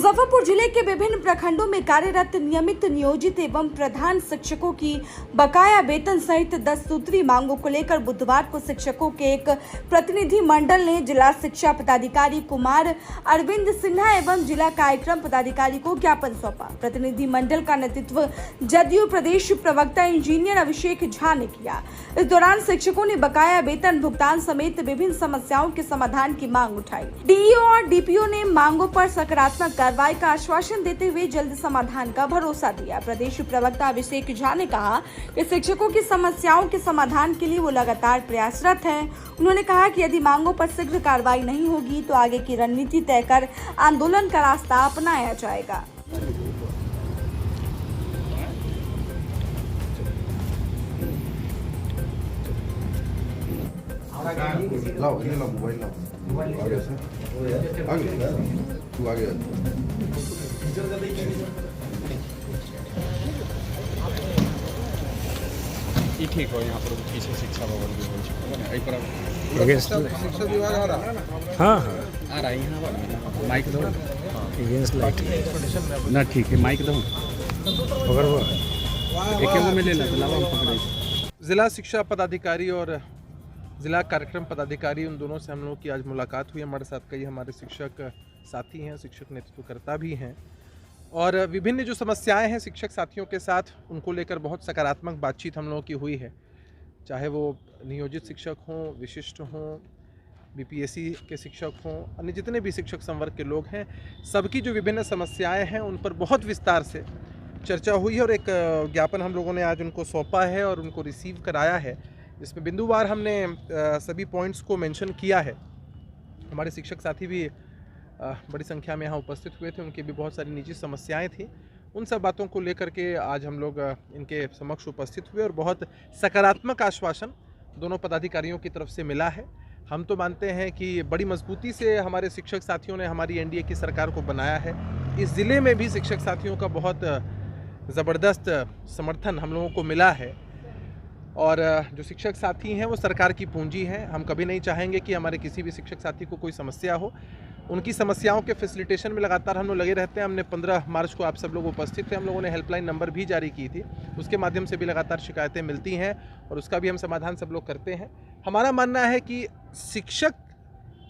मुजफ्फरपुर जिले के विभिन्न प्रखंडों में कार्यरत नियमित, नियोजित एवं प्रधान शिक्षकों की बकाया वेतन सहित 10 सूत्री मांगों को लेकर बुधवार को शिक्षकों के एक प्रतिनिधि मंडल ने जिला शिक्षा पदाधिकारी कुमार अरविंद सिन्हा एवं जिला कार्यक्रम पदाधिकारी को ज्ञापन सौंपा। प्रतिनिधि मंडल का नेतृत्व जदयू प्रदेश प्रवक्ता इंजीनियर अभिषेक झा ने किया। इस दौरान शिक्षकों ने बकाया वेतन भुगतान समेत विभिन्न समस्याओं के समाधान की मांग उठाई। डीईओ और डीपीओ ने मांगों पर सकारात्मक कार्रवाई का आश्वासन देते हुए जल्द समाधान का भरोसा दिया। प्रदेश प्रवक्ता अभिषेक झा ने कहा कि शिक्षकों की समस्याओं के समाधान के लिए वो लगातार प्रयासरत हैं। उन्होंने कहा कि यदि मांगों पर शीघ्र कार्रवाई नहीं होगी तो आगे की रणनीति तय कर आंदोलन का रास्ता अपनाया जाएगा। लाओ मोबाइल लाओ आगे से आगे तू आगे ये ठीक हो। यहाँ पर पीछे शिक्षा भवन भी हो शिक्षा विभाग आ रहा है। हाँ आ रहा है यहाँ माइक दो ना। ठीक है माइक दो पकड़ हुआ एक में लेना तो लावा हम पकड़े। जिला शिक्षा पदाधिकारी और जिला कार्यक्रम पदाधिकारी उन दोनों से हम लोगों की आज मुलाकात हुई। हमारे साथ कई हमारे शिक्षक साथी हैं, शिक्षक नेतृत्वकर्ता भी हैं और विभिन्न जो समस्याएं हैं शिक्षक साथियों के साथ उनको लेकर बहुत सकारात्मक बातचीत हम लोगों की हुई है। चाहे वो नियोजित शिक्षक हों, विशिष्ट हों, बीपीएससी के शिक्षक हों, अन्य जितने भी शिक्षक संवर्ग के लोग हैं, सबकी जो विभिन्न समस्याएँ हैं उन पर बहुत विस्तार से चर्चा हुई है और एक ज्ञापन हम लोगों ने आज उनको सौंपा है और उनको रिसीव कराया है। इसमें बिंदुवार हमने सभी पॉइंट्स को मेंशन किया है। हमारे शिक्षक साथी भी बड़ी संख्या में यहाँ उपस्थित हुए थे, उनकी भी बहुत सारी निजी समस्याएं थी। उन सब बातों को लेकर के आज हम लोग इनके समक्ष उपस्थित हुए और बहुत सकारात्मक आश्वासन दोनों पदाधिकारियों की तरफ से मिला है। हम तो मानते हैं कि बड़ी मजबूती से हमारे शिक्षक साथियों ने हमारी एनडीए की सरकार को बनाया है। इस ज़िले में भी शिक्षक साथियों का बहुत ज़बरदस्त समर्थन हम लोगों को मिला है और जो शिक्षक साथी हैं वो सरकार की पूंजी हैं। हम कभी नहीं चाहेंगे कि हमारे किसी भी शिक्षक साथी को कोई समस्या हो। उनकी समस्याओं के फैसिलिटेशन में लगातार हम लोग लगे रहते हैं। हमने 15 मार्च को आप सब लोग उपस्थित थे, हम लोगों ने हेल्पलाइन नंबर भी जारी की थी, उसके माध्यम से भी लगातार शिकायतें मिलती हैं और उसका भी हम समाधान सब लोग करते हैं। हमारा मानना है कि शिक्षक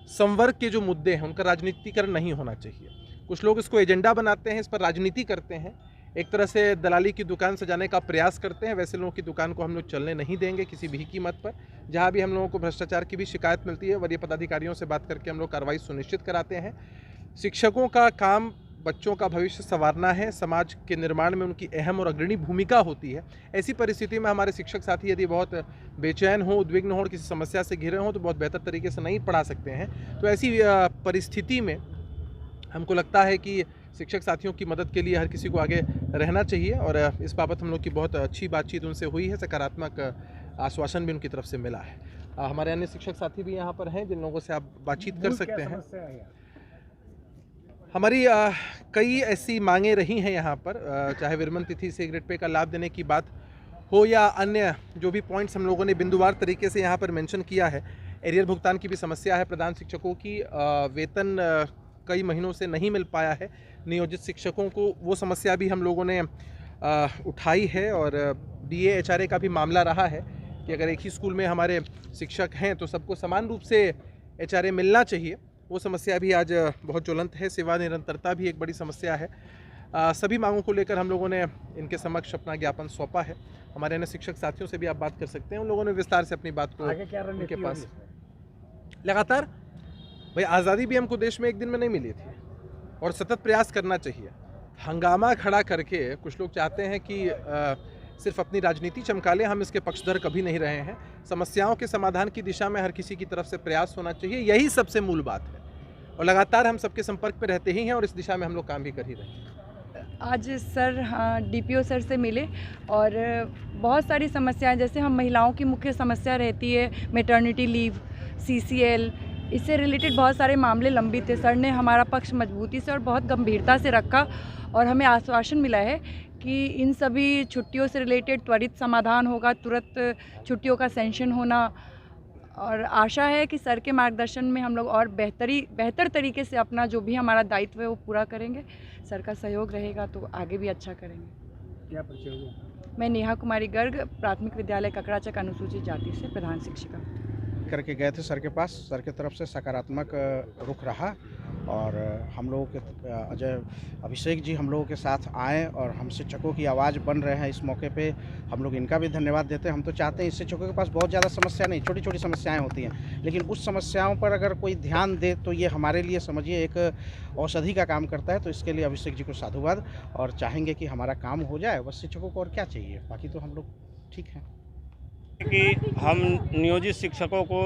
संवर्ग के जो मुद्दे हैं उनका राजनीतिकरण नहीं होना चाहिए। कुछ लोग इसको एजेंडा बनाते हैं, इस पर राजनीति करते हैं, एक तरह से दलाली की दुकान सजाने का प्रयास करते हैं। वैसे लोगों की दुकान को हम लोग चलने नहीं देंगे किसी भी कीमत पर। जहां भी हम लोगों को भ्रष्टाचार की भी शिकायत मिलती है, वरीय पदाधिकारियों से बात करके हम लोग कार्रवाई सुनिश्चित कराते हैं। शिक्षकों का काम बच्चों का भविष्य संवारना है, समाज के निर्माण में उनकी अहम और अग्रणी भूमिका होती है। ऐसी परिस्थिति में हमारे शिक्षक साथी यदि बहुत बेचैन हो, उद्विग्न हो और किसी समस्या से घिरे हों तो बहुत बेहतर तरीके से नहीं पढ़ा सकते हैं। तो ऐसी परिस्थिति में हमको लगता है कि शिक्षक साथियों की मदद के लिए हर किसी को आगे रहना चाहिए और इस बाबत हम लोग की बहुत अच्छी बातचीत उनसे हुई है। सकारात्मक आश्वासन भी उनकी तरफ से मिला है। हमारे अन्य शिक्षक साथी भी यहाँ पर हैं जिन लोगों से आप बातचीत कर सकते हैं। हमारी कई ऐसी मांगें रही हैं यहाँ पर, चाहे विरमण तिथि से ग्रेड पे का लाभ देने की बात हो या अन्य जो भी पॉइंट्स हम लोगों ने बिंदुवार तरीके से यहाँ पर मेंशन किया है। एरियर भुगतान की भी समस्या है, प्रधान शिक्षकों की वेतन कई महीनों से नहीं मिल पाया है नियोजित शिक्षकों को, वो समस्या भी हम लोगों ने उठाई है और डीए एचआरए का भी मामला रहा है कि अगर एक ही स्कूल में हमारे शिक्षक हैं तो सबको समान रूप से एचआरए मिलना चाहिए। वो समस्या भी आज बहुत ज्वलंत है। सेवा निरंतरता भी एक बड़ी समस्या है। सभी मांगों को लेकर हम लोगों ने इनके समक्ष अपना ज्ञापन सौंपा है। हमारे अन्य शिक्षक साथियों से भी आप बात कर सकते हैं, उन लोगों ने विस्तार से अपनी बात को उनके पास लगातार। भाई आज़ादी भी हमको देश में एक दिन में नहीं मिली थी और सतत प्रयास करना चाहिए। हंगामा खड़ा करके कुछ लोग चाहते हैं कि सिर्फ अपनी राजनीति चमका लें। हम इसके पक्षधर कभी नहीं रहे हैं। समस्याओं के समाधान की दिशा में हर किसी की तरफ से प्रयास होना चाहिए, यही सबसे मूल बात है और लगातार हम सबके संपर्क में रहते ही हैं और इस दिशा में हम लोग काम भी कर ही रहे हैं। आज सर डीपीओ सर से मिले और बहुत सारी समस्याएं, जैसे हम महिलाओं की मुख्य समस्या रहती है मैटरनिटी लीव, सीसीएल, इससे रिलेटेड बहुत सारे मामले लंबित थे। सर ने हमारा पक्ष मजबूती से और बहुत गंभीरता से रखा और हमें आश्वासन मिला है कि इन सभी छुट्टियों से रिलेटेड त्वरित समाधान होगा, तुरंत छुट्टियों का सेंशन होना और आशा है कि सर के मार्गदर्शन में हम लोग और बेहतर तरीके से अपना जो भी हमारा दायित्व है वो पूरा करेंगे। सर का सहयोग रहेगा तो आगे भी अच्छा करेंगे। क्या परिचय हुआ? मैं नेहा कुमारी गर्ग, प्राथमिक विद्यालय ककड़ाचक, अनुसूचित जाति से प्रधान शिक्षिका। करके गए थे सर के पास। सर के तरफ से सकारात्मक रुख रहा और हम लोगों के अभिषेक जी हम लोगों के साथ आए और हम शिक्षकों की आवाज़ बन रहे हैं। इस मौके पे हम लोग इनका भी धन्यवाद देते हैं। हम तो चाहते हैं, इस शिक्षकों के पास बहुत ज़्यादा समस्या नहीं, छोटी छोटी समस्याएं होती हैं, लेकिन उस समस्याओं पर अगर कोई ध्यान दे तो ये हमारे लिए समझिए एक औषधि का काम करता है। तो इसके लिए अभिषेक जी को साधुवाद, और चाहेंगे कि हमारा काम हो जाए। बस शिक्षकों को और क्या चाहिए, बाकी तो हम लोग ठीक हैं। कि हम नियोजित शिक्षकों को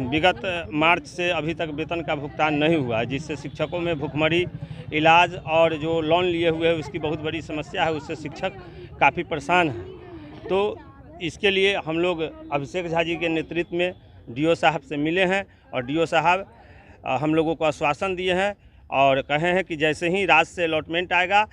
विगत मार्च से अभी तक वेतन का भुगतान नहीं हुआ है, जिससे शिक्षकों में भुखमरी, इलाज और जो लोन लिए हुए हैं उसकी बहुत बड़ी समस्या है। उससे शिक्षक काफ़ी परेशान हैं। तो इसके लिए हम लोग अभिषेक झा जी के नेतृत्व में डीओ साहब से मिले हैं और डीओ साहब हम लोगों को आश्वासन दिए हैं और कहे हैं कि जैसे ही राज्य से अलॉटमेंट आएगा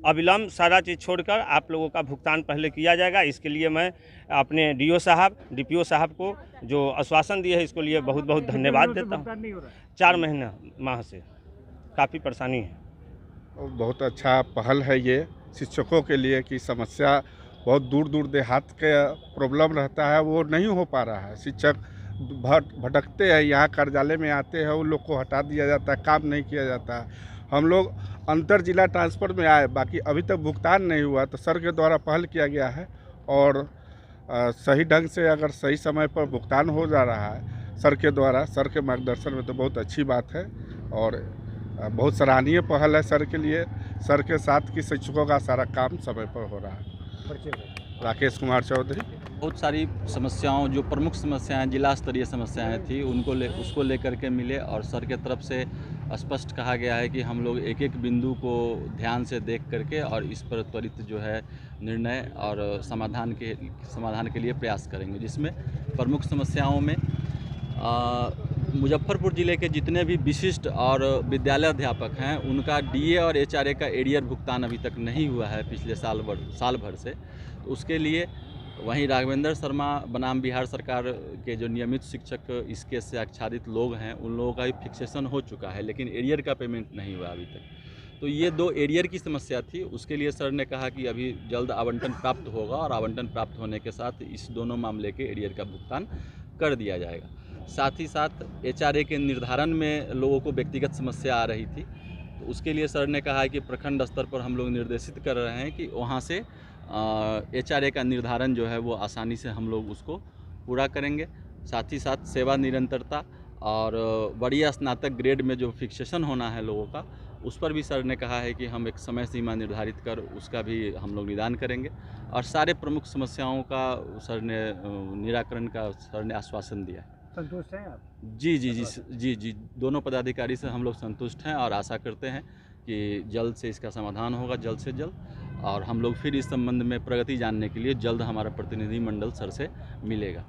अविलंब सारा चीज़ छोड़कर आप लोगों का भुगतान पहले किया जाएगा। इसके लिए मैं अपने डीओ साहब, डीपीओ साहब को जो आश्वासन दिए है इसके लिए बहुत बहुत धन्यवाद देता हूँ। 4 महीना माह से काफ़ी परेशानी है। बहुत अच्छा पहल है ये शिक्षकों के लिए कि समस्या बहुत दूर दूर देहात के प्रॉब्लम रहता है, वो नहीं हो पा रहा है। शिक्षक भटकते हैं, यहाँ कार्यालय में आते हैं, उन लोग को हटा दिया जाता है, काम नहीं किया जाता है। हम लोग अंतर जिला ट्रांसफ़र में आए, बाकी अभी तक भुगतान नहीं हुआ, तो सर के द्वारा पहल किया गया है और सही ढंग से अगर सही समय पर भुगतान हो जा रहा है सर के द्वारा, सर के मार्गदर्शन में, तो बहुत अच्छी बात है और बहुत सराहनीय पहल है सर के लिए। सर के साथ की शिक्षकों का सारा काम समय पर हो रहा है। राकेश कुमार चौधरी। बहुत सारी समस्याओं, जो प्रमुख समस्याएं, जिला स्तरीय समस्याएं थी, उसको लेकर के मिले और सर के तरफ से स्पष्ट कहा गया है कि हम लोग एक एक बिंदु को ध्यान से देख करके और इस पर त्वरित जो है निर्णय और समाधान के लिए प्रयास करेंगे। जिसमें प्रमुख समस्याओं में मुजफ्फरपुर ज़िले के जितने भी विशिष्ट और विद्यालय अध्यापक हैं उनका डीए और एचआरए का एरियर भुगतान अभी तक नहीं हुआ है पिछले साल भर से। तो उसके लिए वहीं राघवेंद्र शर्मा बनाम बिहार सरकार के जो नियमित शिक्षक इस केस से आच्छादित लोग हैं उन लोगों का भी फिक्सेशन हो चुका है, लेकिन एरियर का पेमेंट नहीं हुआ अभी तक। तो ये 2 एरियर की समस्या थी। उसके लिए सर ने कहा कि अभी जल्द आवंटन प्राप्त होगा और आवंटन प्राप्त होने के साथ इस दोनों मामले के एरियर का भुगतान कर दिया जाएगा। साथ ही साथ एचआरए के निर्धारण में लोगों को व्यक्तिगत समस्या आ रही थी, तो उसके लिए सर ने कहा है कि प्रखंड स्तर पर हम लोग निर्देशित कर रहे हैं कि वहाँ से एचआरए का निर्धारण जो है वो आसानी से हम लोग उसको पूरा करेंगे। साथ ही साथ सेवा निरंतरता और बढ़िया स्नातक ग्रेड में जो फिक्सेशन होना है लोगों का, उस पर भी सर ने कहा है कि हम एक समय सीमा निर्धारित कर उसका भी हम लोग निदान करेंगे और सारे प्रमुख समस्याओं का सर ने निराकरण का सर ने आश्वासन दिया है। संतुष्ट हैं आप? जी, दोनों पदाधिकारी से हम लोग संतुष्ट हैं और आशा करते हैं कि जल्द से इसका समाधान होगा, जल्द से जल्द। और हम लोग फिर इस संबंध में प्रगति जानने के लिए जल्द हमारा प्रतिनिधि मंडल सर से मिलेगा।